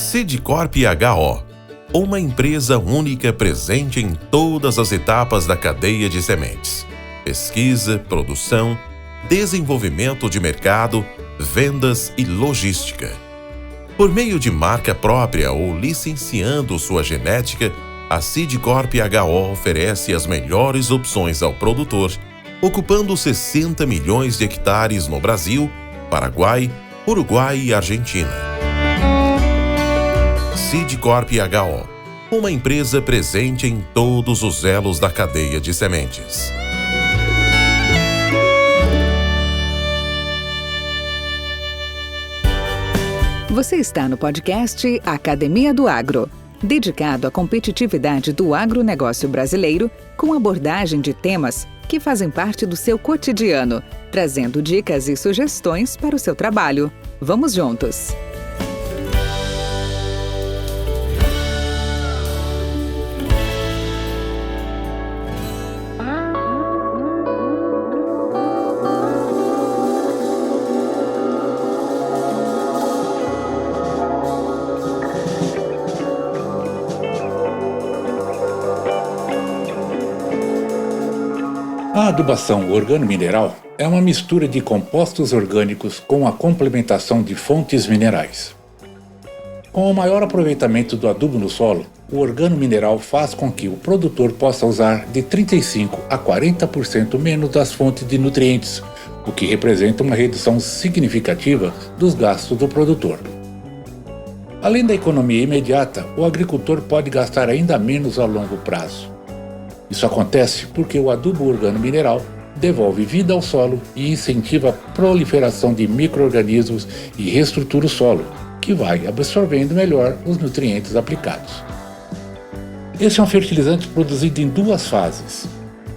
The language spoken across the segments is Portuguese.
Sidcorp HO, uma empresa única presente em todas as etapas da cadeia de sementes: pesquisa, produção, desenvolvimento de mercado, vendas e logística. Por meio de marca própria ou licenciando sua genética, a Sidcorp HO oferece as melhores opções ao produtor, ocupando 60 milhões de hectares no Brasil, Paraguai, Uruguai e Argentina. Sidcorp HO, uma empresa presente em todos os elos da cadeia de sementes. Você está no podcast Academia do Agro, dedicado à competitividade do agronegócio brasileiro, com abordagem de temas que fazem parte do seu cotidiano, trazendo dicas e sugestões para o seu trabalho. Vamos juntos! A adubação organo-mineral é uma mistura de compostos orgânicos com a complementação de fontes minerais. Com o maior aproveitamento do adubo no solo, o organo-mineral faz com que o produtor possa usar de 35% a 40% menos das fontes de nutrientes, o que representa uma redução significativa dos gastos do produtor. Além da economia imediata, o agricultor pode gastar ainda menos a longo prazo. Isso acontece porque o adubo organo-mineral devolve vida ao solo e incentiva a proliferação de micro-organismos e reestrutura o solo, que vai absorvendo melhor os nutrientes aplicados. Esse é um fertilizante produzido em duas fases.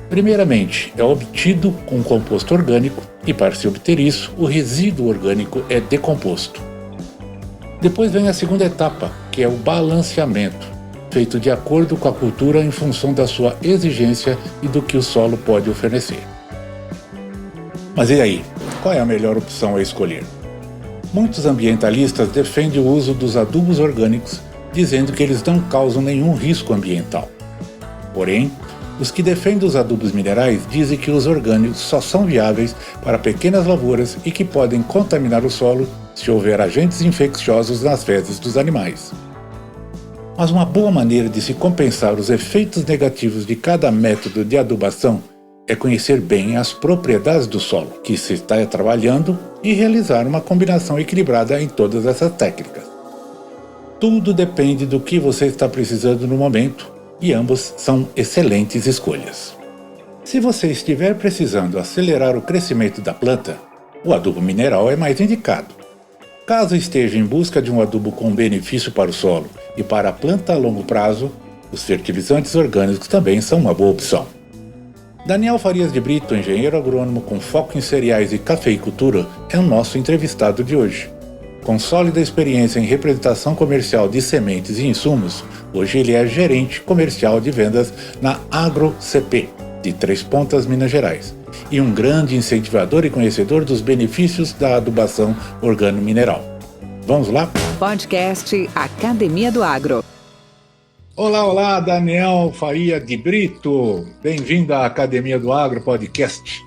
Primeiramente, é obtido com composto orgânico e, para se obter isso, o resíduo orgânico é decomposto. Depois vem a segunda etapa, que é o balanceamento, feito de acordo com a cultura em função da sua exigência e do que o solo pode oferecer. Mas e aí? Qual é a melhor opção a escolher? Muitos ambientalistas defendem o uso dos adubos orgânicos, dizendo que eles não causam nenhum risco ambiental. Porém, os que defendem os adubos minerais dizem que os orgânicos só são viáveis para pequenas lavouras e que podem contaminar o solo se houver agentes infecciosos nas fezes dos animais. Mas uma boa maneira de se compensar os efeitos negativos de cada método de adubação é conhecer bem as propriedades do solo que se está trabalhando e realizar uma combinação equilibrada em todas essas técnicas. Tudo depende do que você está precisando no momento e ambas são excelentes escolhas. Se você estiver precisando acelerar o crescimento da planta, o adubo mineral é mais indicado. Caso esteja em busca de um adubo com benefício para o solo e para a planta a longo prazo, os fertilizantes orgânicos também são uma boa opção. Daniel Farias de Brito, engenheiro agrônomo com foco em cereais e cafeicultura, é o nosso entrevistado de hoje. Com sólida experiência em representação comercial de sementes e insumos, hoje ele é gerente comercial de vendas na AgroCP, de Três Pontas, Minas Gerais, e um grande incentivador e conhecedor dos benefícios da adubação organo-mineral. Vamos lá? Podcast Academia do Agro. Olá, Daniel Faria de Brito. Bem-vindo à Academia do Agro Podcast,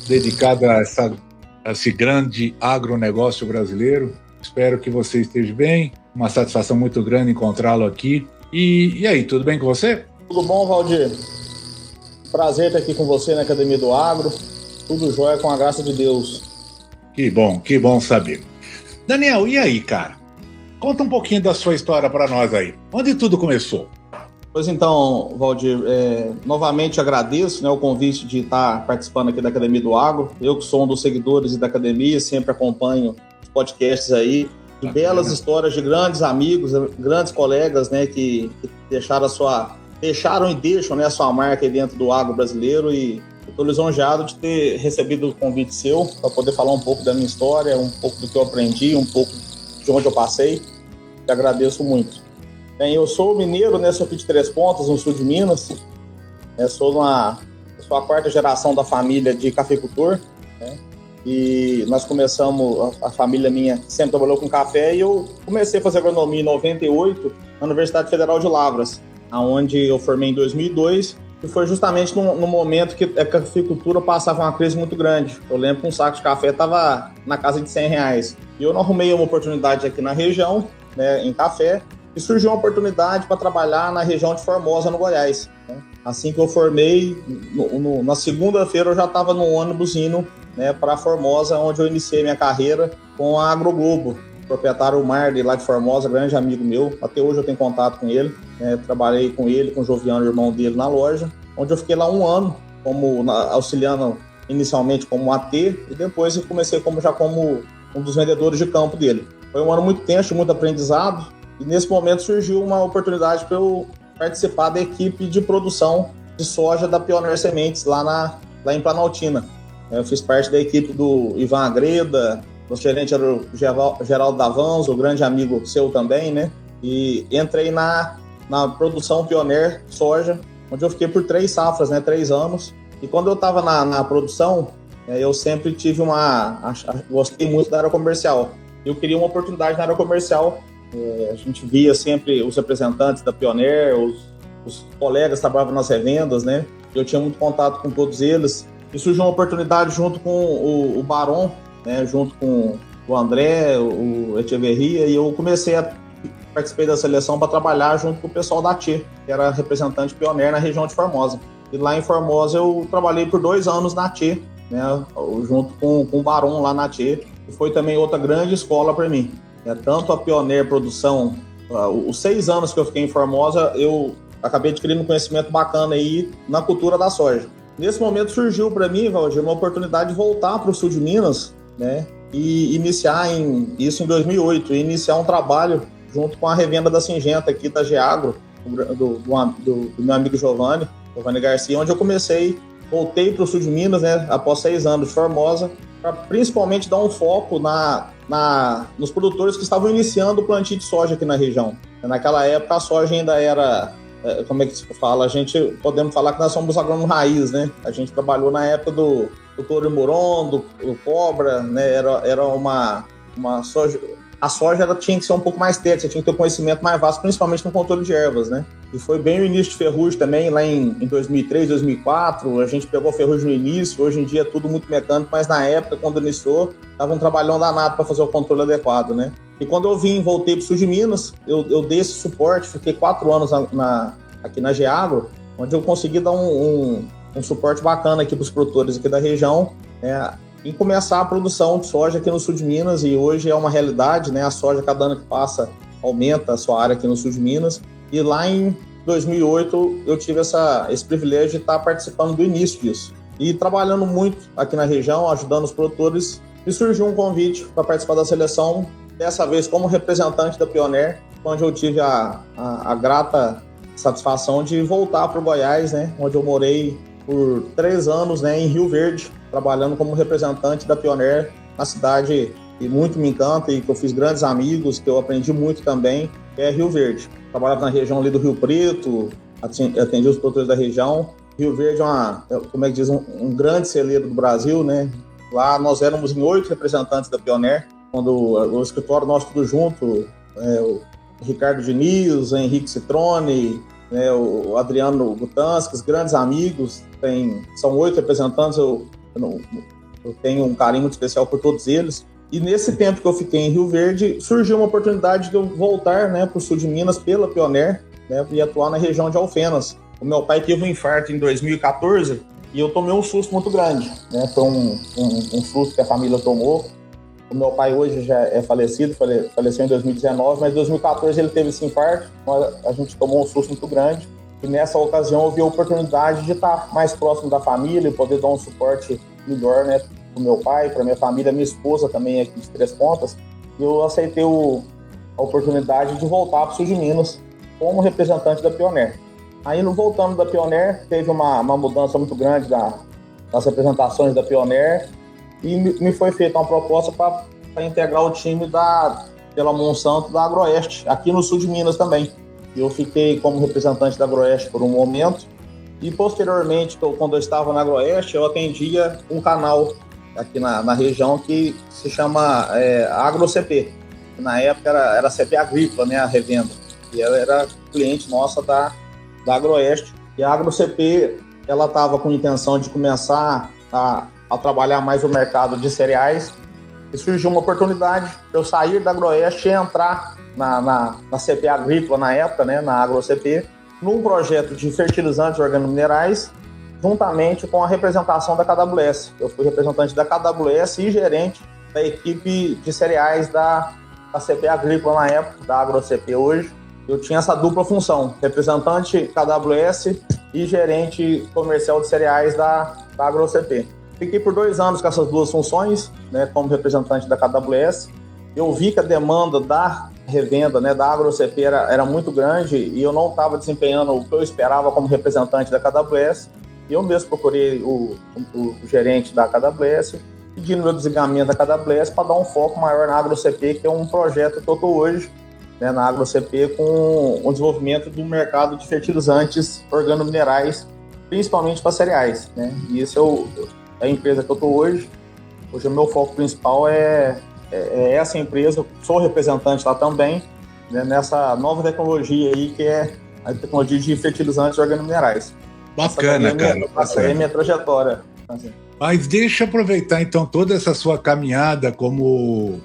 dedicada a esse grande agronegócio brasileiro. Espero que você esteja bem. Uma satisfação muito grande encontrá-lo aqui. E aí, tudo bem com você? Tudo bom, Valdir? Prazer estar aqui com você na Academia do Agro. Tudo jóia com a graça de Deus. Que bom saber. Daniel, e aí, cara? Conta um pouquinho da sua história para nós aí. Onde tudo começou? Pois então, Valdir, novamente agradeço, o convite de estar participando aqui da Academia do Agro. Eu que sou um dos seguidores da Academia, sempre acompanho os podcasts aí, de belas histórias de grandes amigos, grandes colegas, que deixaram e deixam, a sua marca aí dentro do agro brasileiro, e estou lisonjeado de ter recebido o convite seu para poder falar um pouco da minha história, um pouco do que eu aprendi, um pouco de onde eu passei. Te agradeço muito. Bem, eu sou mineiro, sou aqui de Três Pontas, no sul de Minas. Sou a quarta geração da família de cafeicultor. e nós começamos, a família minha sempre trabalhou com café, e eu comecei a fazer agronomia em 98 na Universidade Federal de Lavras, onde eu formei em 2002, e foi justamente no momento que a cafeicultura passava uma crise muito grande. Eu lembro que um saco de café estava na casa de R$100, e eu não arrumei uma oportunidade aqui na região, né, em café, e surgiu uma oportunidade para trabalhar na região de Formosa, no Goiás, né? Assim que eu formei, na segunda-feira eu já estava no ônibus indo, né, para Formosa, onde eu iniciei minha carreira com a AgroGlobo. O proprietário Marley, lá de Formosa, grande amigo meu, até hoje eu tenho contato com ele, né? Trabalhei com ele, com o Joviano, irmão dele, na loja, onde eu fiquei lá um ano, auxiliando inicialmente como AT, e depois eu comecei como um dos vendedores de campo dele. Foi um ano muito tenso, muito aprendizado, e nesse momento surgiu uma oportunidade para eu participar da equipe de produção de soja da Pioneer Sementes, lá em Planaltina. Eu fiz parte da equipe do Ivan Agreda, o gerente era o Geraldo Davanzo, o grande amigo seu também, né? E entrei na produção Pioneer soja, onde eu fiquei por 3 safras, né? 3 anos. E quando eu estava na produção, eu sempre tive gostei muito da área comercial. Eu queria uma oportunidade na área comercial. A gente via sempre os representantes da Pioneer, os colegas trabalhavam nas revendas, né? Eu tinha muito contato com todos eles. E surgiu uma oportunidade junto com o Baron, né? Junto com o André, o Echeverria, e eu participei da seleção para trabalhar junto com o pessoal da TE, que era representante Pioneer na região de Formosa. E lá em Formosa eu trabalhei por 2 anos na TE, né? Junto com o Baron lá na TE, e foi também outra grande escola para mim. Tanto a Pioneer Produção, os 6 anos que eu fiquei em Formosa, eu acabei adquirindo um conhecimento bacana aí na cultura da soja. Nesse momento surgiu para mim, Valdir, uma oportunidade de voltar para o sul de Minas, né, e iniciar isso em 2008, e iniciar um trabalho junto com a revenda da Singenta aqui da Geagro, do meu amigo Giovanni Garcia, onde eu voltei para o sul de Minas, né, após 6 anos de Formosa, para principalmente dar um foco nos produtores que estavam iniciando o plantio de soja aqui na região. Naquela época a soja ainda era, como é que se fala, podemos falar que nós somos agrônomos raiz, né? A gente trabalhou na época do Toro Moron, do Cobra, né? Era uma soja. A soja tinha que ser um pouco mais técnica, tinha que ter um conhecimento mais vasto, principalmente no controle de ervas, né? E foi bem o início de ferrugem também, lá em 2003, 2004, a gente pegou ferrugem no início. Hoje em dia é tudo muito mecânico, mas na época, quando iniciou, estava um trabalhão danado para fazer o controle adequado, né? E quando eu voltei para o sul de Minas, eu dei esse suporte, fiquei 4 anos aqui na Geagro, onde eu consegui dar um suporte bacana aqui para os produtores aqui da região, em começar a produção de soja aqui no sul de Minas, e hoje é uma realidade, né? A soja, cada ano que passa, aumenta a sua área aqui no sul de Minas, e lá em 2008 eu tive esse privilégio de estar participando do início disso. E trabalhando muito aqui na região, ajudando os produtores, e surgiu um convite para participar da seleção, dessa vez como representante da Pioneer, onde eu tive a grata satisfação de voltar para o Goiás, né? Onde eu morei por 3 anos, né, em Rio Verde, trabalhando como representante da Pioneer na cidade, e muito me encanta, e que eu fiz grandes amigos, que eu aprendi muito também, que é Rio Verde. Trabalhava na região ali do Rio Preto, atendi os produtores da região. Rio Verde é um grande celeiro do Brasil, né? Lá nós éramos em 8 representantes da Pioneer, quando o escritório nosso tudo junto, o Ricardo Diniz, o Henrique Citrone, né, o Adriano Gutanskis, grandes amigos, são 8 representantes, eu tenho um carinho muito especial por todos eles. E nesse tempo que eu fiquei em Rio Verde, surgiu uma oportunidade de eu voltar, né, para o sul de Minas pela Pioneer, né, e atuar na região de Alfenas. O meu pai teve um infarto em 2014 e eu tomei um susto muito grande, né? Foi um susto que a família tomou. O meu pai hoje já é falecido, faleceu em 2019, mas em 2014 ele teve esse infarto, a gente tomou um susto muito grande, e nessa ocasião eu vi a oportunidade de estar mais próximo da família e poder dar um suporte melhor, né, para o meu pai, para minha família, minha esposa também aqui de Três Pontas, e eu aceitei a oportunidade de voltar para o sul de Minas como representante da Pioneer. Aí, voltando da Pioneer, teve uma mudança muito grande das representações da Pioneer, e me foi feita uma proposta para integrar o time pela Monsanto da Agroeste, aqui no sul de Minas também. Eu fiquei como representante da Agroeste por um momento, e posteriormente, quando eu estava na Agroeste, eu atendia um canal aqui na região que se chama AgroCP. Na época era CP Agrícola, né, a revenda. E ela era cliente nossa da Agroeste. E a AgroCP, ela estava com intenção de começar a trabalhar mais o mercado de cereais. E surgiu uma oportunidade de eu sair da Agroeste e entrar na CP Agrícola na época, né, na AgroCP, num projeto de fertilizantes organominerais, juntamente com a representação da KWS. Eu fui representante da KWS e gerente da equipe de cereais da CP Agrícola na época, da AgroCP hoje. Eu tinha essa dupla função, representante KWS e gerente comercial de cereais da AgroCP. Fiquei por 2 anos com essas duas funções, né, como representante da KWS. Eu vi que a demanda da revenda, né, da AgroCP era muito grande e eu não estava desempenhando o que eu esperava como representante da KWS. E eu mesmo procurei o gerente da KWS, pedindo meu desligamento da KWS para dar um foco maior na AgroCP, que é um projeto que eu estou hoje, né, na AgroCP, com o desenvolvimento do mercado de fertilizantes organominerais, principalmente para cereais, né? E isso é a empresa que eu estou hoje. Hoje o meu foco principal é essa empresa. Eu sou representante lá também, né, nessa nova tecnologia aí, que é a tecnologia de fertilizantes organominerais. Bacana, cara. Essa é a minha trajetória. Assim. Mas deixa eu aproveitar, então, toda essa sua caminhada como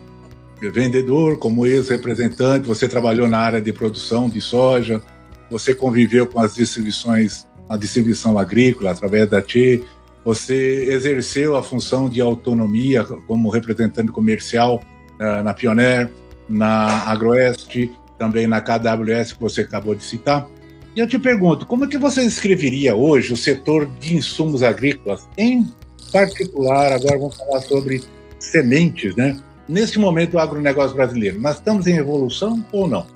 vendedor, como ex-representante. Você trabalhou na área de produção de soja, você conviveu com as distribuições, a distribuição agrícola através da TI, você exerceu a função de autonomia como representante comercial na Pioneer, na Agroeste, também na KWS, que você acabou de citar. E eu te pergunto, como é que você descreveria hoje o setor de insumos agrícolas, em particular, agora vamos falar sobre sementes, né? Nesse momento do agronegócio brasileiro, nós estamos em evolução ou não?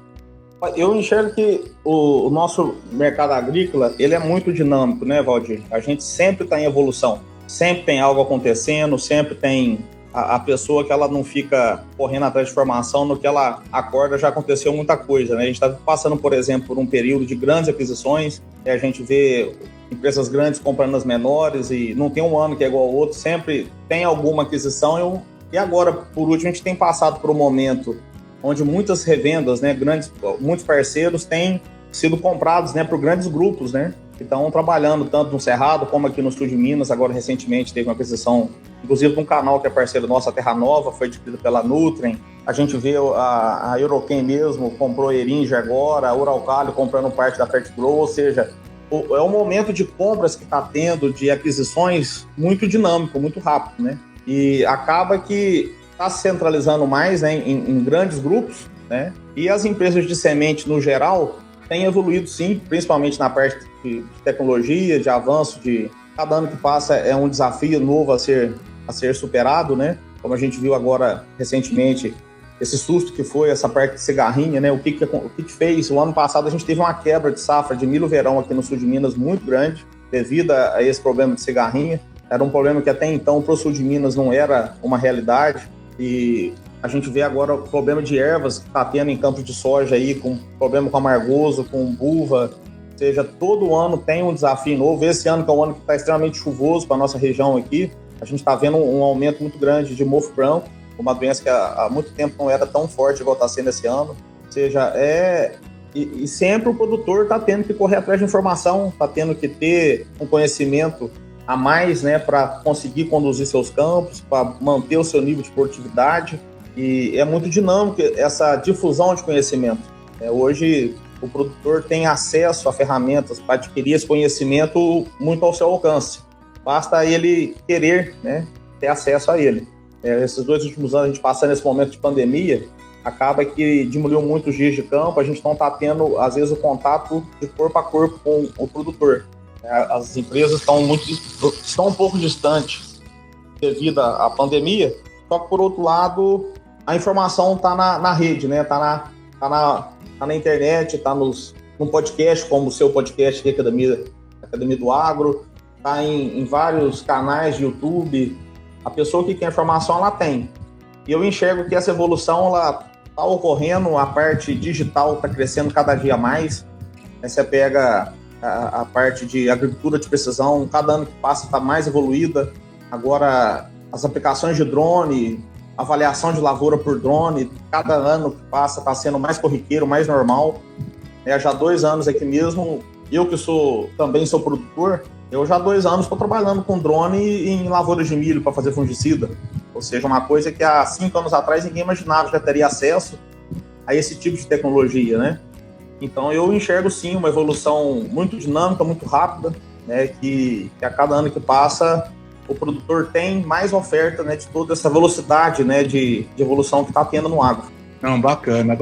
Eu enxergo que o nosso mercado agrícola, ele é muito dinâmico, né, Valdir? A gente sempre está em evolução, sempre tem algo acontecendo, sempre tem a pessoa que ela não fica correndo atrás de informação, no que ela acorda já aconteceu muita coisa, né? A gente está passando, por exemplo, por um período de grandes aquisições, e a gente vê empresas grandes comprando as menores, e não tem um ano que é igual ao outro, sempre tem alguma aquisição. E agora, por último, a gente tem passado por um momento onde muitas revendas, né, muitos parceiros têm sido comprados, né, por grandes grupos, né, que estão trabalhando tanto no Cerrado como aqui no sul de Minas. Agora, recentemente, teve uma aquisição, inclusive, de um canal que é parceiro nosso, a Terra Nova, foi adquirido pela Nutrien. A gente vê a Eurochem mesmo, comprou a Eringe agora, a Uralcalho comprando parte da Fertiglow, ou seja, é um momento de compras que está tendo, de aquisições, muito dinâmico, muito rápido, né, e acaba que está se centralizando mais, né, em grandes grupos, né, e as empresas de semente, no geral, têm evoluído, sim, principalmente na parte de tecnologia, de avanço, de cada ano que passa é um desafio novo a ser superado, né, como a gente viu agora recentemente, esse susto que foi essa parte de cigarrinha, né, o que fez. O ano passado a gente teve uma quebra de safra de milho verão aqui no sul de Minas muito grande, devido a esse problema de cigarrinha. Era um problema que até então para o sul de Minas não era uma realidade, e a gente vê agora o problema de ervas que está tendo em campos de soja aí, com problema com amargoso, com buva. Ou seja, todo ano tem um desafio novo. Esse ano, que é um ano que está extremamente chuvoso para a nossa região aqui, a gente está vendo um aumento muito grande de mofo branco, uma doença que há muito tempo não era tão forte igual está sendo esse ano. Ou seja, e sempre o produtor está tendo que correr atrás de informação, está tendo que ter um conhecimento a mais, né, para conseguir conduzir seus campos, para manter o seu nível de produtividade. E é muito dinâmico essa difusão de conhecimento. Hoje o produtor tem acesso a ferramentas para adquirir esse conhecimento muito ao seu alcance. Basta ele querer, né, ter acesso a ele. Esses 2 últimos anos, a gente passando esse momento de pandemia, acaba que diminuiu muito os dias de campo, a gente não está tendo, às vezes, o contato de corpo a corpo com o produtor. As empresas estão um pouco distantes devido à pandemia, só que, por outro lado, a informação está na rede, né? Tá na internet, está num podcast, como o seu podcast aqui, Academia do Agro, está em vários canais de YouTube. A pessoa que quer informação, ela tem. E eu enxergo que essa evolução está ocorrendo, a parte digital está crescendo cada dia mais. Você pega a parte de agricultura de precisão, cada ano que passa está mais evoluída. Agora as aplicações de drone, avaliação de lavoura por drone, cada ano que passa está sendo mais corriqueiro, mais normal. Já há 2 anos aqui mesmo, eu que também sou produtor, eu já há 2 anos estou trabalhando com drone em lavouras de milho para fazer fungicida. Ou seja, uma coisa que há 5 anos atrás ninguém imaginava que já teria acesso a esse tipo de tecnologia, né? Então eu enxergo sim uma evolução muito dinâmica, muito rápida, né? Que a cada ano que passa o produtor tem mais oferta, né, de toda essa velocidade, né, de evolução que está tendo no agro. Não, bacana.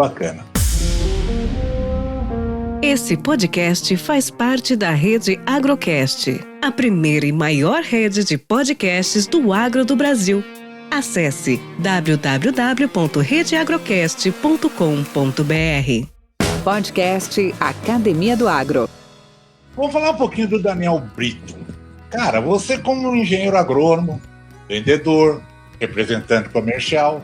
Esse podcast faz parte da rede Agrocast, a primeira e maior rede de podcasts do agro do Brasil. Acesse www.redeagrocast.com.br. Podcast Academia do Agro. Vamos falar um pouquinho do Daniel Brito. Cara, você como um engenheiro agrônomo, vendedor, representante comercial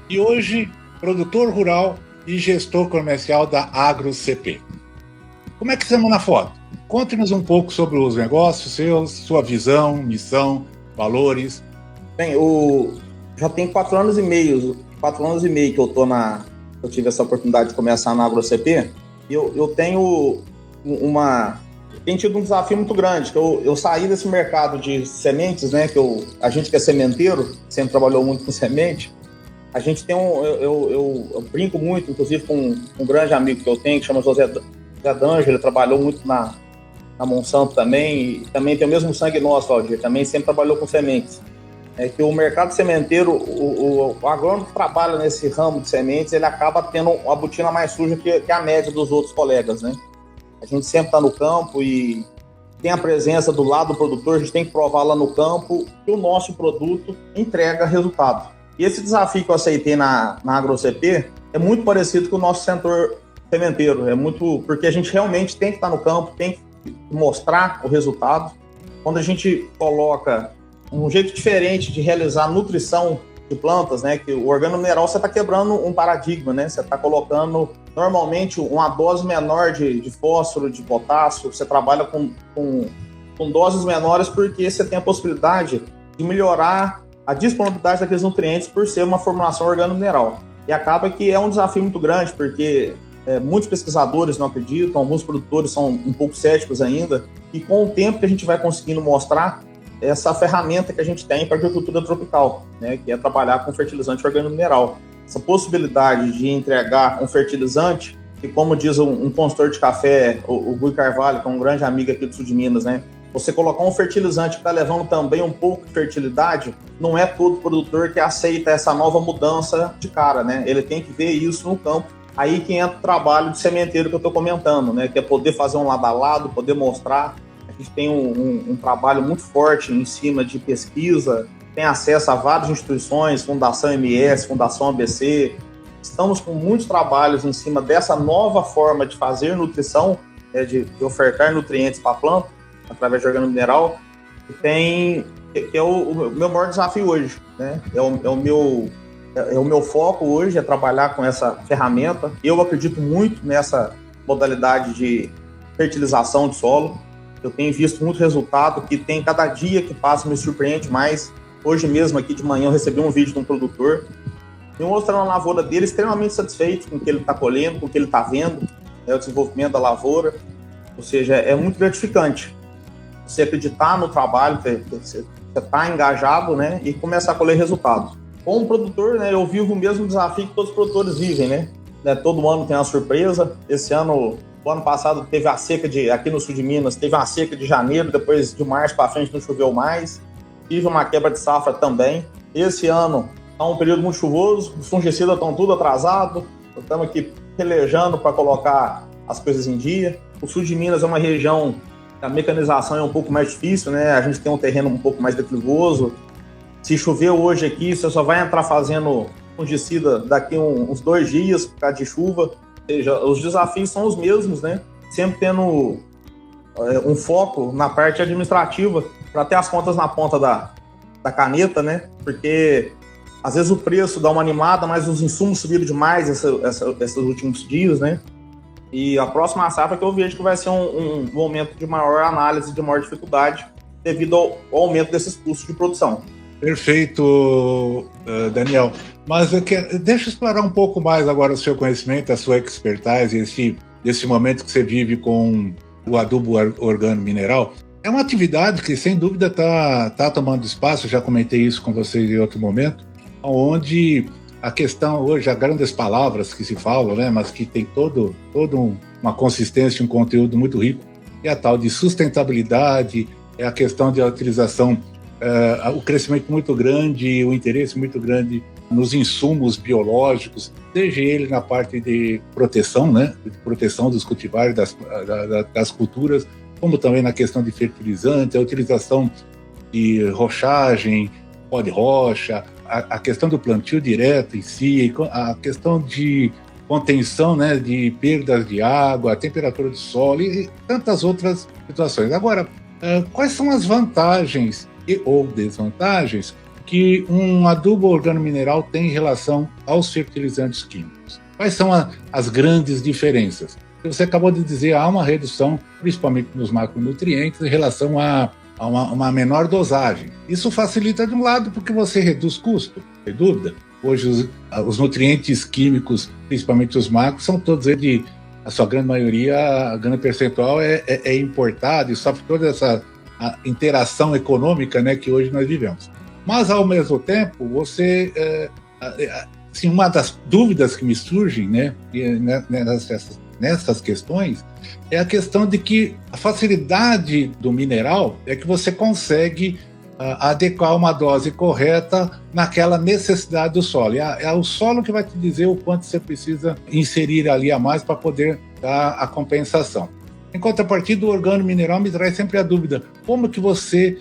e hoje produtor rural e gestor comercial da AgroCP. Como é que estamos na foto? Conte-nos um pouco sobre os negócios seus, sua visão, missão, valores. Bem, já tem 4 anos e meio que eu tive essa oportunidade de começar na AgroCP. Eu tenho tido um desafio muito grande, que eu saí desse mercado de sementes, né, a gente que é sementeiro, sempre trabalhou muito com semente, a gente tem eu brinco muito, inclusive com um grande amigo que eu tenho, que chama José D'Angelo, ele trabalhou muito na Monsanto também, e também tem o mesmo sangue nosso, Valdir, também sempre trabalhou com sementes. É que o mercado sementeiro, o agrônomo que trabalha nesse ramo de sementes, ele acaba tendo a botina mais suja que a média dos outros colegas, né? A gente sempre está no campo e tem a presença do lado do produtor, a gente tem que provar lá no campo que o nosso produto entrega resultado. E esse desafio que eu aceitei na AgroCP é muito parecido com o nosso setor sementeiro, porque a gente realmente tem que estar no campo, tem que mostrar o resultado. Quando a gente coloca um jeito diferente de realizar nutrição de plantas, né, que o organomineral você está quebrando um paradigma, né, você está colocando normalmente uma dose menor de fósforo, de potássio, você trabalha com doses menores porque você tem a possibilidade de melhorar a disponibilidade daqueles nutrientes por ser uma formulação organomineral. E acaba que é um desafio muito grande, porque muitos pesquisadores não acreditam, alguns produtores são um pouco céticos ainda, e com o tempo que a gente vai conseguindo mostrar essa ferramenta que a gente tem para a agricultura tropical, né, que é trabalhar com fertilizante organomineral. Essa possibilidade de entregar um fertilizante, que como diz um consultor de café, o Rui Carvalho, que é um grande amigo aqui do sul de Minas, né, você colocar um fertilizante que está levando também um pouco de fertilidade, não é todo produtor que aceita essa nova mudança de cara, né? Ele tem que ver isso no campo. Aí que entra o trabalho de sementeiro que eu estou comentando, né, que é poder fazer um lado a lado, poder mostrar. A gente tem um trabalho muito forte em cima de pesquisa, tem acesso a várias instituições, Fundação MS, Fundação ABC. Estamos com muitos trabalhos em cima dessa nova forma de fazer nutrição, de ofertar nutrientes para a planta, através de organomineral, que é o meu maior desafio hoje, né? É o meu foco hoje, é trabalhar com essa ferramenta. Eu acredito muito nessa modalidade de fertilização de solo. Eu tenho visto muito resultado, que tem cada dia que passa me surpreende mais. Hoje mesmo, aqui de manhã, eu recebi um vídeo de um produtor me mostrando a lavoura dele extremamente satisfeito com o que ele está colhendo, com o que ele está vendo, o desenvolvimento da lavoura. Ou seja, é muito gratificante você acreditar no trabalho, você está engajado, né, e começar a colher resultados. Como produtor, né, eu vivo o mesmo desafio que todos os produtores vivem, né? Todo ano tem uma surpresa. O ano passado teve a seca aqui no sul de Minas, teve uma seca de janeiro, depois de março para frente não choveu mais. Tive uma quebra de safra também. Esse ano está um período muito chuvoso, os fungicidas estão tudo atrasados, estamos aqui pelejando para colocar as coisas em dia. O sul de Minas é uma região que a mecanização é um pouco mais difícil, né? A gente tem um terreno um pouco mais declivoso. Se chover hoje aqui, você só vai entrar fazendo fungicida daqui uns 2 dias por causa de chuva. Ou seja, os desafios são os mesmos, né? Sempre tendo um foco na parte administrativa para ter as contas na ponta da caneta, né? Porque às vezes o preço dá uma animada, mas os insumos subiram demais esses últimos dias, né? E a próxima safra que eu vejo que vai ser um momento de maior análise, de maior dificuldade devido ao aumento desses custos de produção. Perfeito, Daniel. Mas deixa eu explorar um pouco mais agora o seu conhecimento, a sua expertise, esse momento que você vive com o adubo organo-mineral. É uma atividade que, sem dúvida, está tomando espaço, já comentei isso com vocês em outro momento, onde a questão hoje, há grandes palavras que se falam, né, mas que tem todo uma consistência, um conteúdo muito rico, é a tal de sustentabilidade, é a questão de utilização, o crescimento muito grande, o interesse muito grande nos insumos biológicos, seja ele na parte de proteção, né, de proteção dos cultivares, das culturas, como também na questão de fertilizante, a utilização de rochagem, pó de rocha, a questão do plantio direto em si, a questão de contenção, né, de perdas de água, a temperatura do solo e tantas outras situações. Agora, quais são as vantagens ou desvantagens que um adubo organomineral tem em relação aos fertilizantes químicos? Quais são as grandes diferenças? Você acabou de dizer, há uma redução, principalmente nos macronutrientes, em relação a uma menor dosagem. Isso facilita de um lado porque você reduz custo, sem dúvida. Hoje os nutrientes químicos, principalmente os macros, são todos eles, a sua grande maioria, a grande percentual é importado e sofre toda essa interação econômica, né, que hoje nós vivemos. Mas, ao mesmo tempo, assim, uma das dúvidas que me surgem, né, nessas questões, é a questão de que a facilidade do mineral é que você consegue adequar uma dose correta naquela necessidade do solo. É o solo que vai te dizer o quanto você precisa inserir ali a mais para poder dar a compensação. Em contrapartida, o organomineral me traz sempre a dúvida, como que você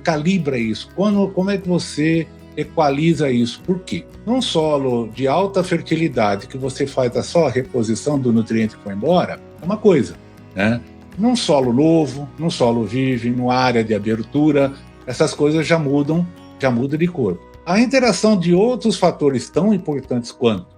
calibra isso? Como é que você equaliza isso? Por quê? Num solo de alta fertilidade, que você faz a só reposição do nutriente que foi embora, é uma coisa, né? Num solo novo, num solo virgem, numa área de abertura, essas coisas já mudam de cor. A interação de outros fatores tão importantes quanto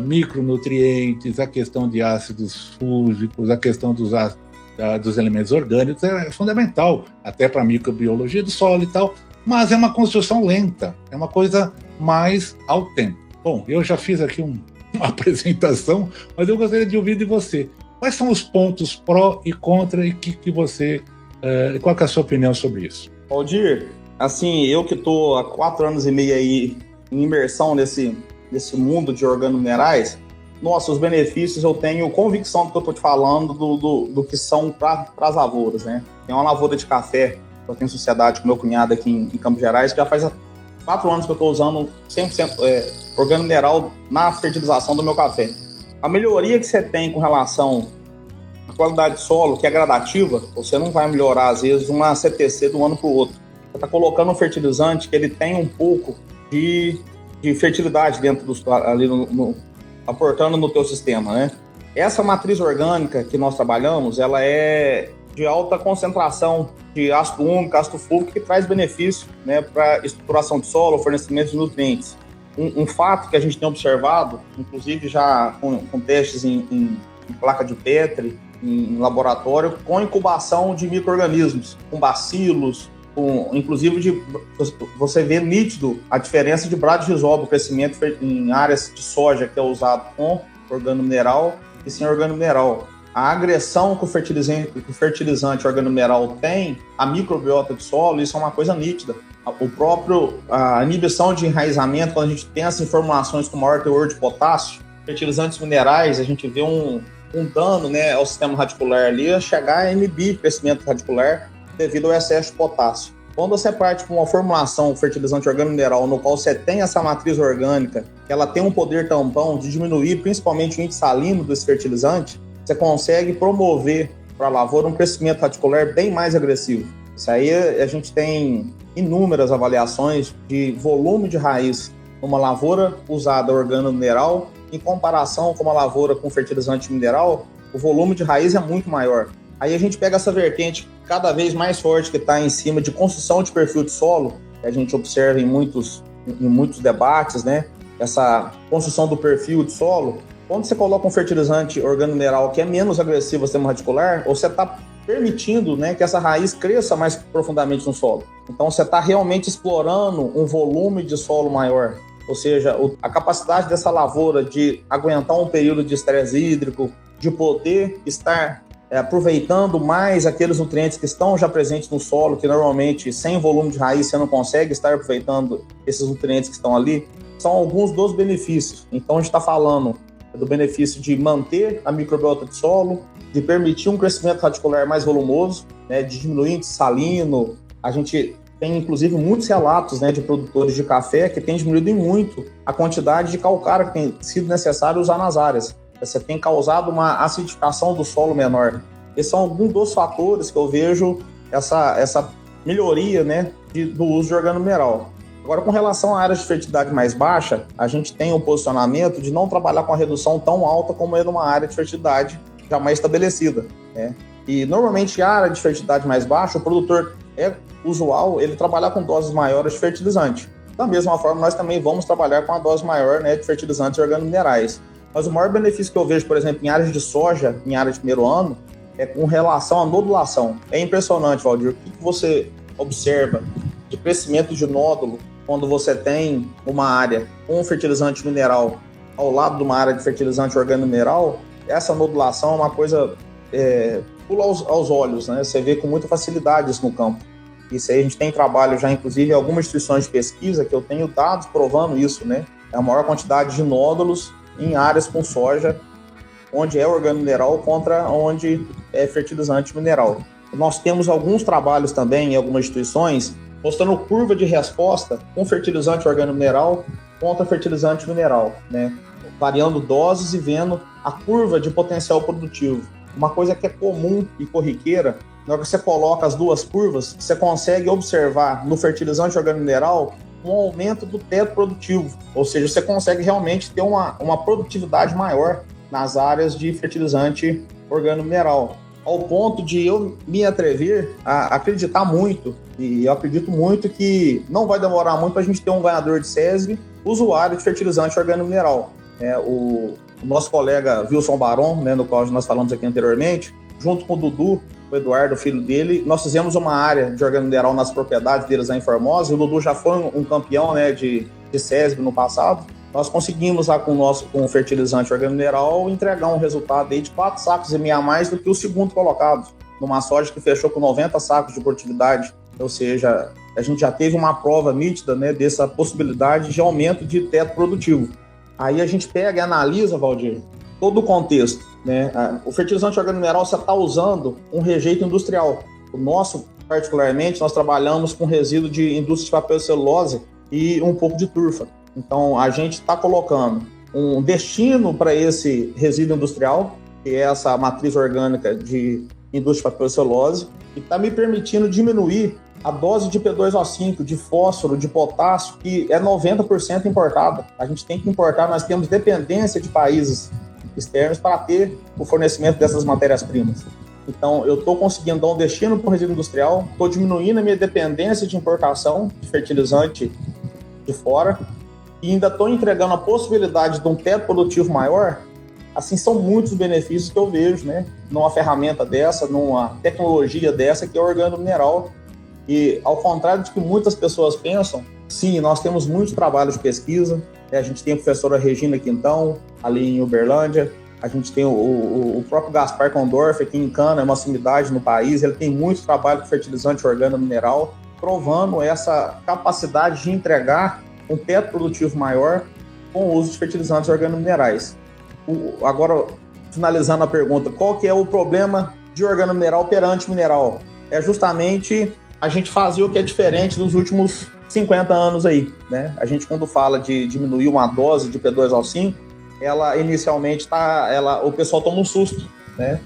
micronutrientes, a questão de ácidos fúngicos, a questão dos elementos orgânicos é fundamental, até para a microbiologia do solo e tal, mas é uma construção lenta, é uma coisa mais ao tempo. Bom, eu já fiz aqui uma apresentação, mas eu gostaria de ouvir de você. Quais são os pontos pró e contra e qual que é a sua opinião sobre isso? Valdir, assim, eu que estou há 4 anos e meio aí em imersão nesse mundo de organominerais, nossa, os benefícios eu tenho convicção do que eu estou te falando, do que são para as lavouras, né? Tem uma lavoura de café, eu tenho sociedade com meu cunhado aqui em Campos Gerais, que já faz 4 anos que eu estou usando 100% organomineral na fertilização do meu café. A melhoria que você tem com relação à qualidade do solo, que é gradativa, você não vai melhorar, às vezes, uma CTC de um ano para o outro. Você está colocando um fertilizante que ele tem um pouco de fertilidade dentro ali aportando no teu sistema, né? Essa matriz orgânica que nós trabalhamos, ela é de alta concentração de ácido úmico, ácido fúlvico, que traz benefício, né, para estruturação de solo, fornecimento de nutrientes. Um fato que a gente tem observado, inclusive já com testes em placa de Petri, em laboratório, com incubação de micro-organismos, com bacilos, inclusive você vê nítido a diferença de bradisóbio, o crescimento em áreas de soja que é usado com organomineral e sem organomineral. A agressão que o fertilizante organomineral tem, a microbiota do solo, isso é uma coisa nítida. A inibição de enraizamento, quando a gente tem essas formulações com maior teor de potássio, fertilizantes minerais, a gente vê um dano, né, ao sistema radicular ali, a chegar a inibir o crescimento radicular devido ao excesso de potássio. Quando você parte para uma formulação fertilizante organomineral no qual você tem essa matriz orgânica, que ela tem um poder tampão de diminuir principalmente o índice salino desse fertilizante, você consegue promover para a lavoura um crescimento radicular bem mais agressivo. Isso aí a gente tem inúmeras avaliações de volume de raiz numa lavoura usada organomineral em comparação com uma lavoura com fertilizante mineral, o volume de raiz é muito maior. Aí a gente pega essa vertente cada vez mais forte que está em cima de construção de perfil de solo, que a gente observa em muitos debates, né? Essa construção do perfil de solo. Quando você coloca um fertilizante organomineral que é menos agressivo ao sistema radicular, ou você está permitindo, né, que essa raiz cresça mais profundamente no solo. Então, você está realmente explorando um volume de solo maior, ou seja, a capacidade dessa lavoura de aguentar um período de estresse hídrico, de poder estar aproveitando mais aqueles nutrientes que estão já presentes no solo, que normalmente, sem volume de raiz, você não consegue estar aproveitando esses nutrientes que estão ali, são alguns dos benefícios. Então, a gente está falando do benefício de manter a microbiota de solo, de permitir um crescimento radicular mais volumoso, né, de diminuir o índice salino. A gente tem, inclusive, muitos relatos, né, de produtores de café que têm diminuído muito a quantidade de calcário que tem sido necessário usar nas áreas. Você tem causado uma acidificação do solo menor. Esses são alguns dos fatores que eu vejo essa melhoria, né, do uso de organomineral. Agora, com relação a áreas de fertilidade mais baixa, a gente tem um posicionamento de não trabalhar com a redução tão alta como é numa área de fertilidade já mais estabelecida, né? E, normalmente, a área de fertilidade mais baixa, o produtor é usual ele trabalhar com doses maiores de fertilizante. Da mesma forma, nós também vamos trabalhar com a dose maior, né, de fertilizantes e organominerais. Mas o maior benefício que eu vejo, por exemplo, em áreas de soja, em área de primeiro ano, é com relação à nodulação. É impressionante, Valdir, o que você observa de crescimento de nódulo quando você tem uma área com fertilizante mineral ao lado de uma área de fertilizante organomineral. Essa nodulação é uma coisa pula aos olhos, né? Você vê com muita facilidade isso no campo. Isso aí a gente tem trabalho já, inclusive, em algumas instituições de pesquisa que eu tenho dados provando isso, né? É a maior quantidade de nódulos em áreas com soja, onde é organomineral contra onde é fertilizante mineral. Nós temos alguns trabalhos também em algumas instituições mostrando curva de resposta com fertilizante organomineral contra fertilizante mineral, né? Variando doses e vendo a curva de potencial produtivo. Uma coisa que é comum e corriqueira, na hora que você coloca as duas curvas, você consegue observar no fertilizante organomineral um aumento do teto produtivo, ou seja, você consegue realmente ter uma produtividade maior nas áreas de fertilizante organomineral, ao ponto de eu me atrever a acreditar muito, e eu acredito muito que não vai demorar muito para a gente ter um ganhador de SESB usuário de fertilizante organomineral. O nosso colega Wilson Baron, né, no qual nós falamos aqui anteriormente, junto com o Dudu, o Eduardo, filho dele, nós fizemos uma área de organomineral nas propriedades deles lá em Formosa, e o Dudu já foi um campeão, né, de SESB no passado. Nós conseguimos lá com o fertilizante organomineral entregar um resultado aí de 4 sacos e meio a mais do que o segundo colocado, numa soja que fechou com 90 sacos de produtividade. Ou seja, a gente já teve uma prova nítida, né, dessa possibilidade de aumento de teto produtivo. Aí a gente pega e analisa, Valdir, todo o contexto, né? O fertilizante organomineral você está usando um rejeito industrial. O nosso, particularmente, nós trabalhamos com resíduo de indústria de papel e celulose e um pouco de turfa. Então, a gente está colocando um destino para esse resíduo industrial, que é essa matriz orgânica de indústria de papel e celulose, e está me permitindo diminuir a dose de P2O5, de fósforo, de potássio, que é 90% importada. A gente tem que importar, nós temos dependência de países externos para ter o fornecimento dessas matérias-primas. Então, eu estou conseguindo dar um destino para o resíduo industrial, estou diminuindo a minha dependência de importação de fertilizante de fora e ainda estou entregando a possibilidade de um teto produtivo maior. Assim, são muitos benefícios que eu vejo, né, numa ferramenta dessa, numa tecnologia dessa que é o organomineral. E, ao contrário de que muitas pessoas pensam, sim, nós temos muitos trabalhos de pesquisa. A gente tem a professora Regina Quintão, ali em Uberlândia. A gente tem o próprio Gaspar Condorf, aqui em Cana, é uma sumidade no país. Ele tem muito trabalho com fertilizante organomineral, provando essa capacidade de entregar um teto produtivo maior com o uso de fertilizantes organominerais. Agora, finalizando a pergunta, qual que é o problema de organomineral perante mineral? É justamente a gente fazer o que é diferente dos últimos 50 anos aí, né? A gente, quando fala de diminuir uma dose de P2O5, ela inicialmente o pessoal toma um susto, né?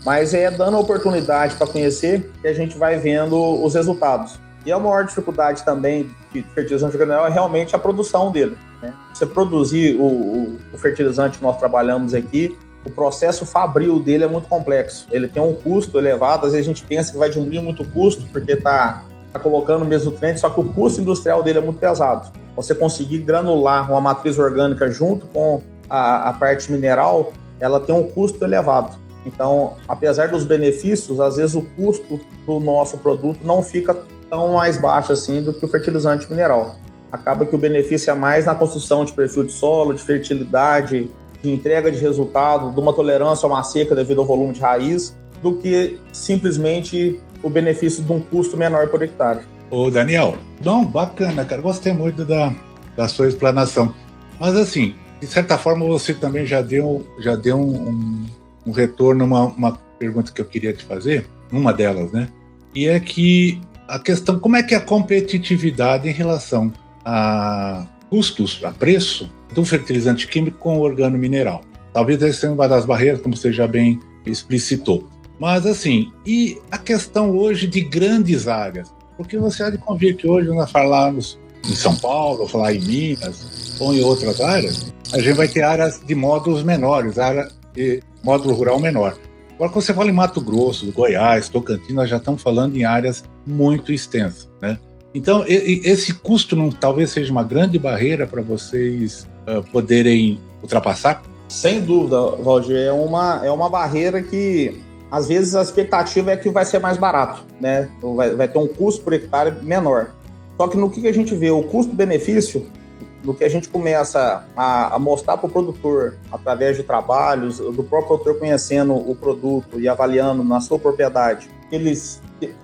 Mas é dando a oportunidade para conhecer que a gente vai vendo os resultados. E a maior dificuldade também de fertilizante organomineral é realmente a produção dele, né? Você produzir o fertilizante que nós trabalhamos aqui, o processo fabril dele é muito complexo. Ele tem um custo elevado, às vezes a gente pensa que vai diminuir muito o custo, porque está colocando o mesmo nutriente, só que o custo industrial dele é muito pesado. Você conseguir granular uma matriz orgânica junto com a parte mineral, ela tem um custo elevado. Então, apesar dos benefícios, às vezes o custo do nosso produto não fica tão mais baixo assim do que o fertilizante mineral. Acaba que o benefício é mais na construção de perfil de solo, de fertilidade, de entrega de resultado, de uma tolerância a uma seca devido ao volume de raiz, do que simplesmente o benefício de um custo menor por hectare. Ô Daniel, não, bacana, cara, gostei muito da sua explanação. Mas assim, de certa forma você também já deu um retorno, uma pergunta que eu queria te fazer, uma delas, né? E é que a questão, como é que é a competitividade em relação a custos, a preço do fertilizante químico com o organo mineral? Talvez essa seja uma das barreiras, como você já bem explicitou. Mas assim, e a questão hoje de grandes áreas? Porque você há de convir que hoje nós falamos em São Paulo, falar em Minas ou em outras áreas, a gente vai ter áreas de módulos menores, área de módulo rural menor. Agora, quando você fala em Mato Grosso, Goiás, Tocantins, nós já estamos falando em áreas muito extensas, né? Então, esse custo talvez seja uma grande barreira para vocês poderem ultrapassar? Sem dúvida, Valdir, é uma barreira que, às vezes, a expectativa é que vai ser mais barato, né? Vai ter um custo por hectare menor. Só que no que a gente vê, o custo-benefício, no que a gente começa a mostrar para o produtor, através de trabalhos, do próprio produtor conhecendo o produto e avaliando na sua propriedade, que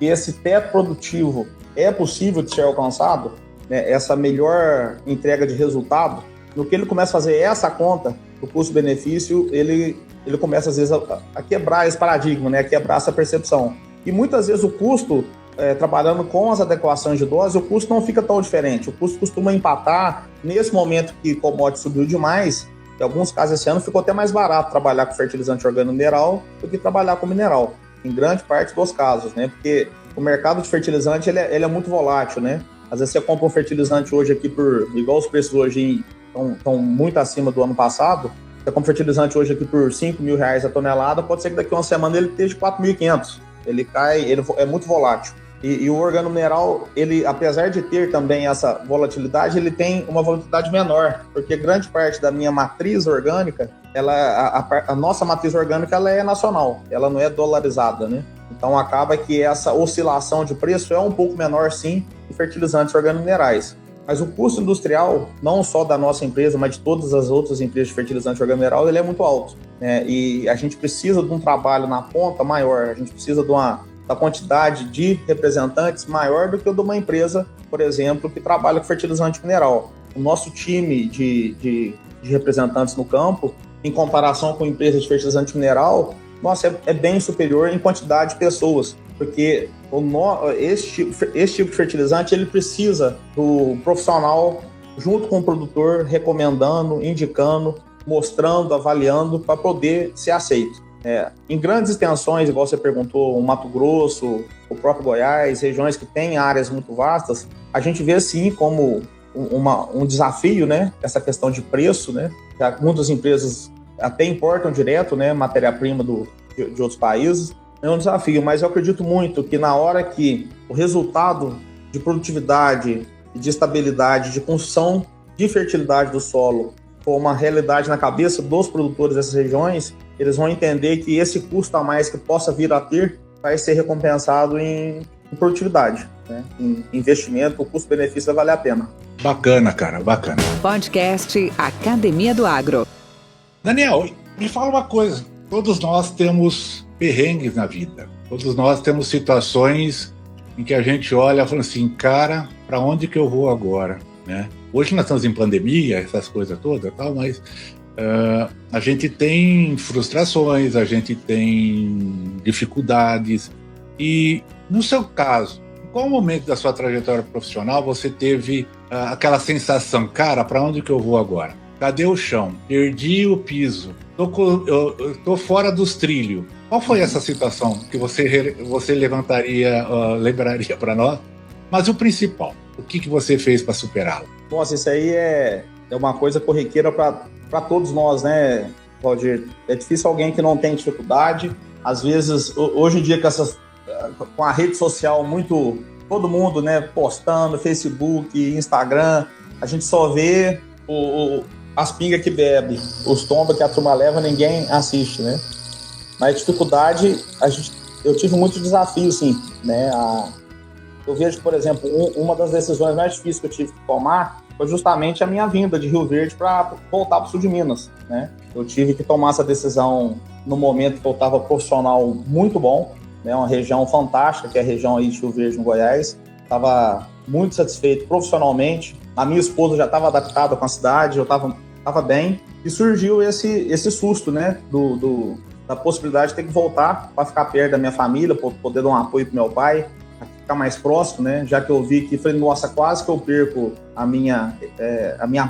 esse teto produtivo é possível de ser alcançado, né, essa melhor entrega de resultado, no que ele começa a fazer essa conta do custo-benefício, ele começa, às vezes, a quebrar esse paradigma, né, a quebrar essa percepção. E muitas vezes o custo, trabalhando com as adequações de dose, o custo não fica tão diferente. O custo costuma empatar. Nesse momento que o commodity subiu demais, em alguns casos esse ano ficou até mais barato trabalhar com fertilizante organo-mineral do que trabalhar com mineral, em grande parte dos casos, né? Porque o mercado de fertilizante ele é muito volátil, né? Às vezes você compra um fertilizante hoje aqui igual os preços hoje estão muito acima do ano passado, você compra fertilizante hoje aqui por R$5.000 a tonelada, pode ser que daqui a uma semana ele esteja de 4.500. Ele cai, ele é muito volátil. E o organo mineral, ele, apesar de ter também essa volatilidade, ele tem uma volatilidade menor, porque grande parte da minha matriz orgânica, a nossa matriz orgânica, ela é nacional, ela não é dolarizada, né? Então acaba que essa oscilação de preço é um pouco menor, sim, de fertilizantes organominerais. Mas o custo industrial, não só da nossa empresa, mas de todas as outras empresas de fertilizante organomineral, ele é muito alto, né? E a gente precisa de um trabalho na ponta maior, a gente precisa da quantidade de representantes maior do que o de uma empresa, por exemplo, que trabalha com fertilizante mineral. O nosso time de representantes no campo, em comparação com empresas de fertilizante mineral, nossa, é bem superior em quantidade de pessoas, porque esse tipo de fertilizante ele precisa do profissional junto com o produtor, recomendando, indicando, mostrando, avaliando para poder ser aceito. Em grandes extensões, igual você perguntou, o Mato Grosso, o próprio Goiás, regiões que têm áreas muito vastas, a gente vê sim como um desafio, né? Essa questão de preço, né? Muitas empresas até importam direto, né? Matéria-prima de outros países. É um desafio, mas eu acredito muito que na hora que o resultado de produtividade, de estabilidade, de construção de fertilidade do solo for uma realidade na cabeça dos produtores dessas regiões, eles vão entender que esse custo a mais que possa vir a ter vai ser recompensado em produtividade, né? Em investimento, o custo-benefício vai valer a pena. Bacana, cara, bacana. Podcast Academia do Agro. Daniel, me fala uma coisa. Todos nós temos perrengues na vida. Todos nós temos situações em que a gente olha e fala assim, cara, para onde que eu vou agora, né? Hoje nós estamos em pandemia, essas coisas todas, tal, mas a gente tem frustrações, a gente tem dificuldades. E, no seu caso, em qual momento da sua trajetória profissional você teve aquela sensação, cara, para onde que eu vou agora? Cadê o chão? Perdi o piso. Tô fora dos trilhos. Qual foi essa situação que você lembraria para nós? Mas o principal, o que você fez para superá-lo? Nossa, isso aí é uma coisa corriqueira para todos nós, né, Valdir? É difícil alguém que não tem dificuldade. Às vezes, hoje em dia, com a rede social muito... Todo mundo, né, postando, Facebook, Instagram, a gente só vê as pingas que bebe, os tombos que a turma leva, ninguém assiste, né? Mas dificuldade, eu tive muito desafio, sim, né? Eu vejo, por exemplo, uma das decisões mais difíceis que eu tive que tomar foi justamente a minha vinda de Rio Verde para voltar para o sul de Minas, né? Eu tive que tomar essa decisão no momento que eu estava profissional muito bom, né? Uma região fantástica, que é a região aí de Rio Verde, no Goiás. Estava muito satisfeito profissionalmente. A minha esposa já estava adaptada com a cidade, eu estava bem. E surgiu esse susto, né? Da possibilidade de ter que voltar para ficar perto da minha família, para poder dar um apoio para meu pai, ficar mais próximo, né? Já que eu vi que falei, nossa, quase que eu perco a minha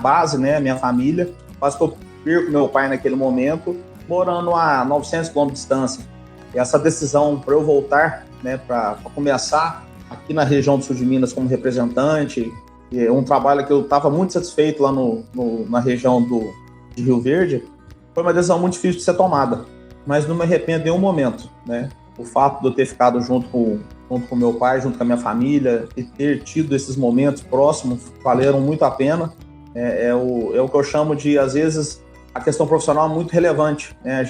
base, né? A minha família, quase que eu perco meu pai naquele momento, morando a 900 km de distância. E essa decisão para eu voltar, né? Para começar aqui na região do sul de Minas como representante, um trabalho que eu estava muito satisfeito lá na região de Rio Verde, foi uma decisão muito difícil de ser tomada, mas não me arrependo em nenhum momento, né? O fato de eu ter ficado junto com meu pai, junto com a minha família, e ter tido esses momentos próximos, valeram muito a pena. É o que eu chamo de, às vezes, a questão profissional é muito relevante, né?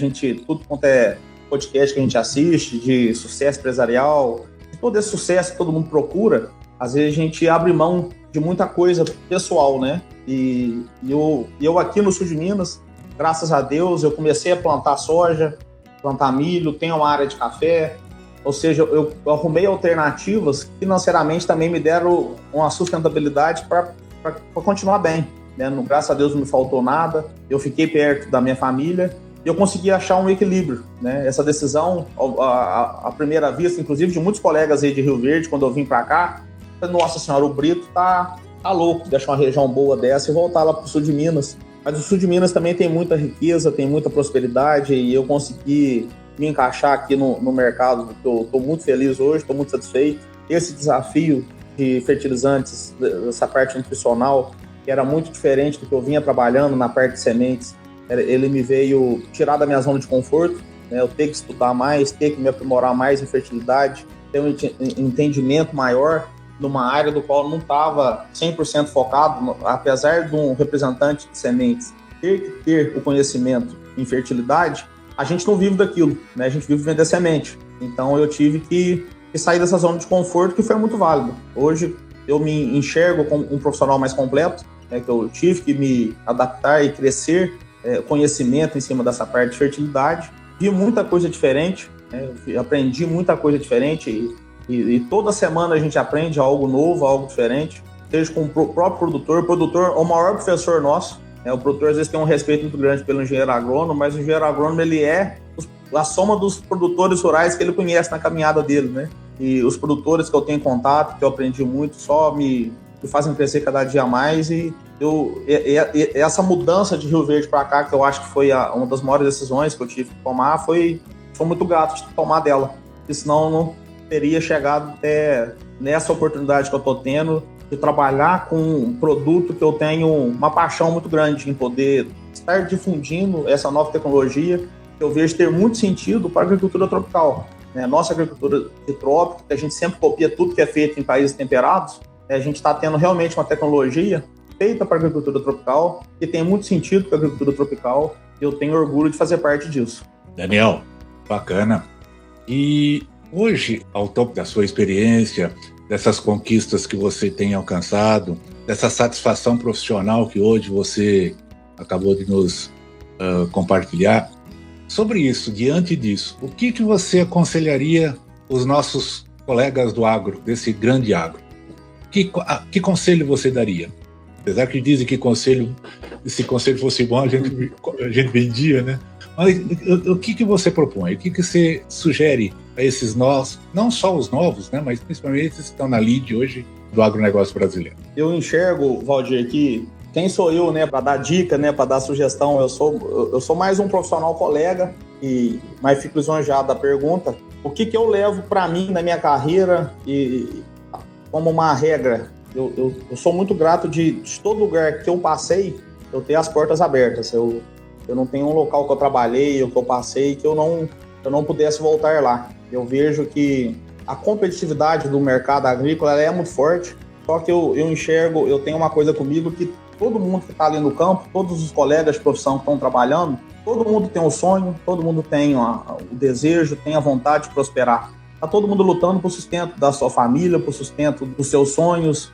Tudo quanto é podcast que a gente assiste, de sucesso empresarial, de todo esse sucesso que todo mundo procura, às vezes a gente abre mão de muita coisa pessoal, né? E eu aqui no sul de Minas, graças a Deus, eu comecei a plantar soja, plantar milho, tenho uma área de café, ou seja, eu arrumei alternativas que financeiramente também me deram uma sustentabilidade para continuar bem, né? Graças a Deus não me faltou nada, eu fiquei perto da minha família e eu consegui achar um equilíbrio, né? Essa decisão, à primeira vista, inclusive de muitos colegas aí de Rio Verde, quando eu vim para cá, nossa senhora, o Brito tá louco, deixar uma região boa dessa e voltar lá para o sul de Minas. Mas o sul de Minas também tem muita riqueza, tem muita prosperidade, e eu consegui me encaixar aqui no mercado. Eu estou muito feliz hoje, estou muito satisfeito. Esse desafio de fertilizantes, dessa parte nutricional, que era muito diferente do que eu vinha trabalhando na parte de sementes, ele me veio tirar da minha zona de conforto, né? Eu ter que estudar mais, ter que me aprimorar mais em fertilidade, ter um entendimento maior numa área do qual eu não estava 100% focado, apesar de um representante de sementes ter que ter o conhecimento em fertilidade, a gente não vive daquilo, né? A gente vive vender semente. Então eu tive que sair dessa zona de conforto, que foi muito válido. Hoje eu me enxergo como um profissional mais completo, né? Que eu tive que me adaptar e crescer conhecimento em cima dessa parte de fertilidade. Vi muita coisa diferente, né? Aprendi muita coisa diferente e toda semana a gente aprende algo novo, algo diferente, seja com o próprio produtor. O produtor é o maior professor nosso, né? O produtor às vezes tem um respeito muito grande pelo engenheiro agrônomo, mas o engenheiro agrônomo ele é a soma dos produtores rurais que ele conhece na caminhada dele, né? E os produtores que eu tenho contato, que eu aprendi muito, só me fazem crescer cada dia mais. E essa mudança de Rio Verde para cá, que eu acho que foi uma das maiores decisões que eu tive que tomar, foi muito grato de tomar dela, porque senão eu não teria chegado até nessa oportunidade que eu estou tendo de trabalhar com um produto que eu tenho uma paixão muito grande em poder estar difundindo essa nova tecnologia, que eu vejo ter muito sentido para a agricultura tropical, né? Nossa agricultura de trópico, que a gente sempre copia tudo que é feito em países temperados, a gente está tendo realmente uma tecnologia feita para a agricultura tropical, que tem muito sentido para a agricultura tropical, e eu tenho orgulho de fazer parte disso. Daniel, bacana. E hoje, ao topo da sua experiência, dessas conquistas que você tem alcançado, dessa satisfação profissional que hoje você acabou de nos compartilhar, sobre isso, diante disso, o que você aconselharia os nossos colegas do agro, desse grande agro? Que conselho você daria? Apesar que dizem que se conselho fosse bom, a gente vendia, né? Mas o que você propõe? O que você sugere a esses nós, não só os novos, né, mas principalmente esses que estão na lead hoje do agronegócio brasileiro? Eu enxergo, Valdir, que quem sou eu, né, para dar dica, né, para dar sugestão? Eu sou mais um profissional colega, mas fico lisonjeado da pergunta. O que eu levo para mim na minha carreira e como uma regra? Eu sou muito grato de todo lugar que eu passei, eu ter as portas abertas. Eu não tenho um local que eu trabalhei ou que eu passei que eu não pudesse voltar lá. Eu vejo que a competitividade do mercado agrícola ela é muito forte, só que eu enxergo, eu tenho uma coisa comigo que todo mundo que está ali no campo, todos os colegas de profissão que estão trabalhando, todo mundo tem um sonho, todo mundo tem o desejo, tem a vontade de prosperar. Está todo mundo lutando por sustento da sua família, por sustento dos seus sonhos.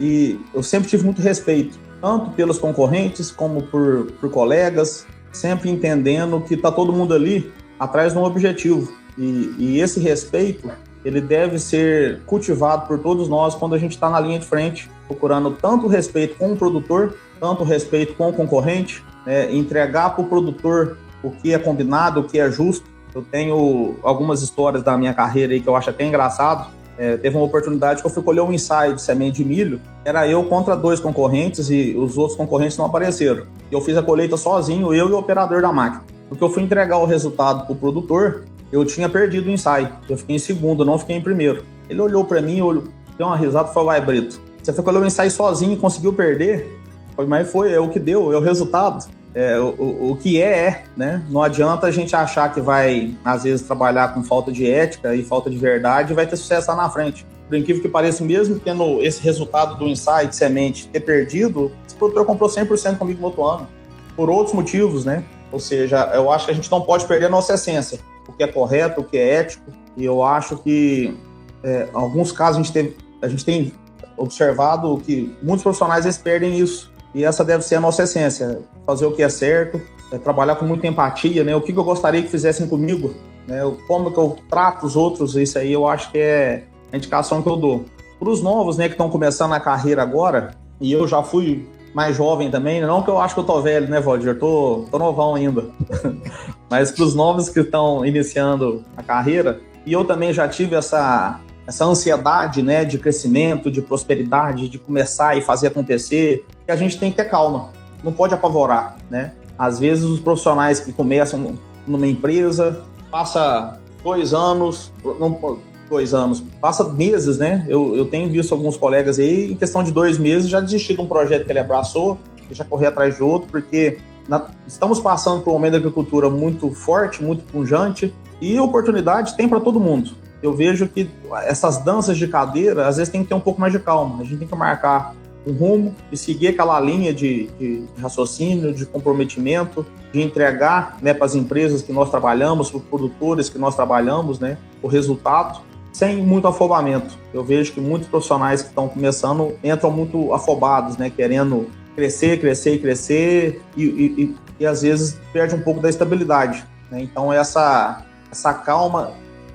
E eu sempre tive muito respeito, tanto pelos concorrentes como por colegas, sempre entendendo que está todo mundo ali atrás de um objetivo. E esse respeito, ele deve ser cultivado por todos nós quando a gente está na linha de frente, procurando tanto respeito com o produtor, tanto respeito com o concorrente, entregar para o produtor o que é combinado, o que é justo. Eu tenho algumas histórias da minha carreira aí que eu acho até engraçado. Teve uma oportunidade que eu fui colher um ensaio de semente de milho, era eu contra 2 concorrentes e os outros concorrentes não apareceram. Eu fiz a colheita sozinho, eu e o operador da máquina. Porque eu fui entregar o resultado para o produtor, eu tinha perdido o ensaio. Eu fiquei em segundo, não fiquei em primeiro. Ele olhou para mim, deu uma risada e falou: vai, Brito, você foi colher o ensaio sozinho e conseguiu perder? Mas é o que deu, é o resultado. O que né? Não adianta a gente achar que vai, às vezes, trabalhar com falta de ética e falta de verdade e vai ter sucesso lá na frente. Por incrível que pareça, mesmo tendo esse resultado do ensaio de semente ter perdido, esse produtor comprou 100% comigo no outro ano. Por outros motivos, né? Ou seja, eu acho que a gente não pode perder a nossa essência, o que é correto, o que é ético. E eu acho que, em alguns casos, a gente tem observado que muitos profissionais eles perdem isso. E essa deve ser a nossa essência, fazer o que é certo, trabalhar com muita empatia, né? O que eu gostaria que fizessem comigo, né? Como que eu trato os outros, isso aí eu acho que é a indicação que eu dou. Para os novos, né, que estão começando a carreira agora, e eu já fui mais jovem também, não que eu acho que eu tô velho, né, Valdir? Tô novão ainda. Mas para os novos que estão iniciando a carreira, e eu também já tive essa ansiedade, né, de crescimento, de prosperidade, de começar e fazer acontecer, que a gente tem que ter calma, não pode apavorar, né? Às vezes os profissionais que começam numa empresa, passa 2 anos, passa meses, né? Eu tenho visto alguns colegas aí, em questão de 2 meses, já desistiram de um projeto que ele abraçou, já correr atrás de outro, porque estamos passando por um momento da agricultura muito forte, muito pujante, e oportunidade tem para todo mundo. Eu vejo que essas danças de cadeira, às vezes tem que ter um pouco mais de calma. A gente tem que marcar um rumo e seguir aquela linha de raciocínio, de comprometimento, de entregar, né, para as empresas que nós trabalhamos, para os produtores que nós trabalhamos, né, o resultado, sem muito afobamento. Eu vejo que muitos profissionais que estão começando entram muito afobados, né, querendo crescer e às vezes perde um pouco da estabilidade, né? Então essa calma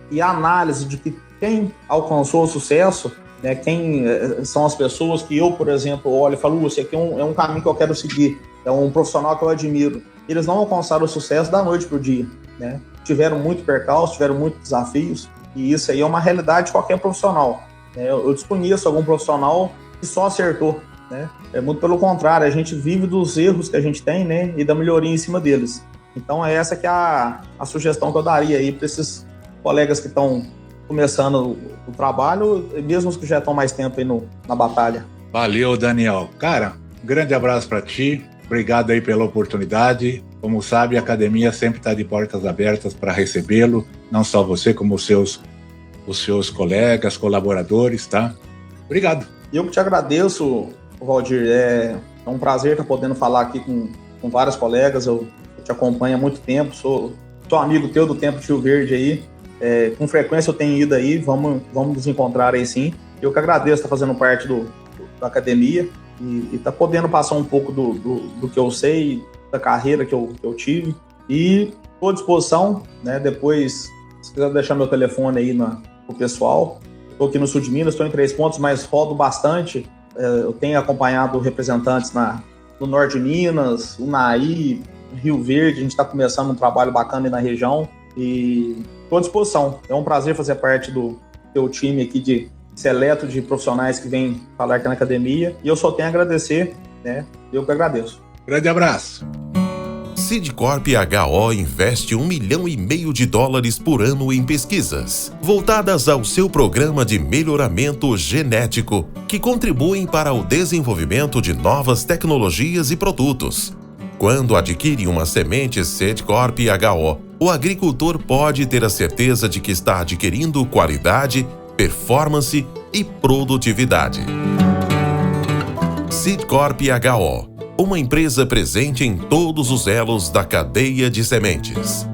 e a análise de que quem alcançou o sucesso, né, quem são as pessoas que eu, por exemplo, olho e falo: esse aqui é um caminho que eu quero seguir, é um profissional que eu admiro. Eles não alcançaram o sucesso da noite para o dia, né? Tiveram muito percalço, tiveram muitos desafios, e isso aí é uma realidade de qualquer profissional. Eu desconheço algum profissional que só acertou, né? Muito pelo contrário, a gente vive dos erros que a gente tem, né, e da melhoria em cima deles. Então essa que é a sugestão que eu daria aí para esses colegas que estão começando o trabalho, mesmo os que já estão mais tempo aí na batalha. Valeu, Daniel. Cara, um grande abraço para ti. Obrigado aí pela oportunidade. Como sabe, a academia sempre está de portas abertas para recebê-lo, não só você, como os seus colegas, colaboradores, tá? Obrigado. Eu que te agradeço, Valdir. É um prazer estar podendo falar aqui com vários colegas. Eu te acompanho há muito tempo, sou amigo teu do tempo Tio Verde aí. Com frequência eu tenho ido aí, vamos nos encontrar aí sim. Eu que agradeço estar fazendo parte da academia e estar podendo passar um pouco do que eu sei, da carreira que eu tive. E estou à disposição, né? Depois, se quiser deixar meu telefone aí pro pessoal. Estou aqui no sul de Minas, estou em 3 Pontos, mas rodo bastante. Eu tenho acompanhado representantes no norte de Minas, Unaí, Rio Verde. A gente está começando um trabalho bacana aí na região. E estou à disposição. É um prazer fazer parte do teu time aqui de seleto de profissionais que vêm falar aqui na academia. E eu só tenho a agradecer, né? Eu que agradeço. Grande abraço. Sidcorp HO investe $1,5 milhão por ano em pesquisas, voltadas ao seu programa de melhoramento genético, que contribuem para o desenvolvimento de novas tecnologias e produtos. Quando adquire uma semente Sidcorp HO, o agricultor pode ter a certeza de que está adquirindo qualidade, performance e produtividade. Seedcorp HO, uma empresa presente em todos os elos da cadeia de sementes.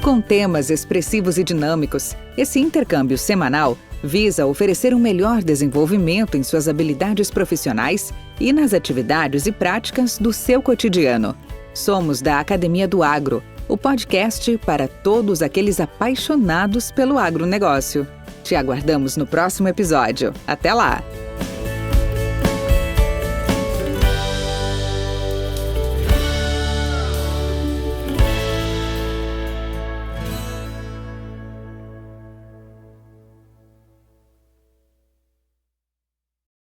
Com temas expressivos e dinâmicos, esse intercâmbio semanal visa oferecer um melhor desenvolvimento em suas habilidades profissionais e nas atividades e práticas do seu cotidiano. Somos da Academia do Agro, o podcast para todos aqueles apaixonados pelo agronegócio. Te aguardamos no próximo episódio. Até lá!